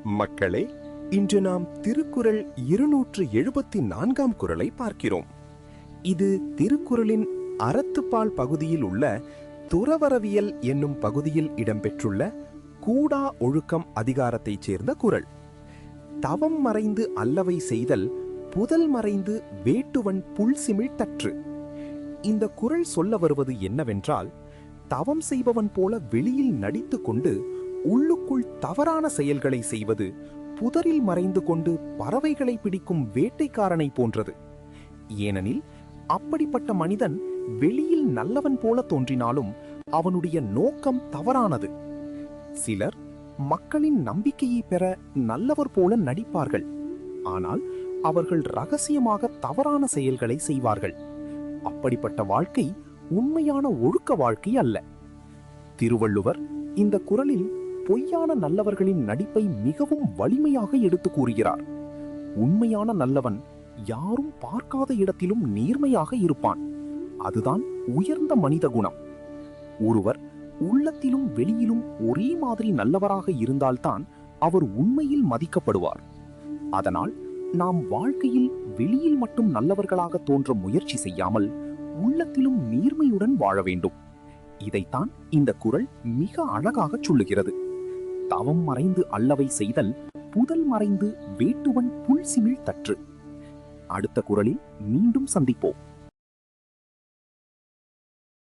மக்களே, இன்று நாம் திருக்குறள் 274ஆம் குறளை பார்க்கிறோம். இது திருக்குறளின் அறத்துப்பால் பகுதியில் உள்ள துறவறவியல் என்னும் பகுதியில் இடம்பெற்றுள்ள கூடா ஒழுக்கம் அதிகாரத்தைச் சேர்ந்த குறள். தவம் மறைந்து அல்லவை செய்தல் புதல் மறைந்து வேட்டுவன் புல்சிமிழ் தற்று. இந்த குறள் சொல்ல வருவது என்னவென்றால், தவம் செய்பவன் போல வெளியில் நடித்து கொண்டு உள்ளுக்குள் தவறான செயல்களை செய்வது புதரில் மறைந்து கொண்டு பறவைகளை பிடிக்கும் வேட்டைக்காரனை போன்றது. ஏனெனில் அப்படிப்பட்ட மனிதன் வெளியில் நல்லவன் போல தோன்றினாலும் அவனுடைய நோக்கம் தவறானது. சிலர் மக்களின் நம்பிக்கையை பெற நல்லவர் போல நடிப்பார்கள். ஆனால் அவர்கள் ரகசியமாக தவறான செயல்களை செய்வார்கள். அப்படிப்பட்ட வாழ்க்கை உண்மையான ஒழுக்க வாழ்க்கை அல்ல. திருவள்ளுவர் இந்த குறளில் பொய்யான நல்லவர்களின் நடிப்பை மிகவும் வலிமையாக எடுத்து கூறுகிறார். உண்மையான நல்லவன் யாரும் பார்க்காத இடத்திலும் நேர்மையாக இருப்பான். அதுதான் உயர்ந்த மனித குணம். ஒருவர் உள்ளத்திலும் வெளியிலும் ஒரே மாதிரி நல்லவராக இருந்தால்தான் அவர் உண்மையில் மதிக்கப்படுவார். அதனால் நாம் வாழ்க்கையில் வெளியில் மட்டும் நல்லவர்களாக தோன்ற முயற்சி செய்யாமல் உள்ளத்திலும் நேர்மையுடன் வாழ வேண்டும். இதைத்தான் இந்த குறள் மிக அழகாக சொல்லுகிறது. தவம் மறைந்து அல்லவை செய்தல் புதல் மறைந்து வேட்டுவன் புல்சிமிழ் தற்று. அடுத்த குறளில் மீண்டும் சந்திப்போம்.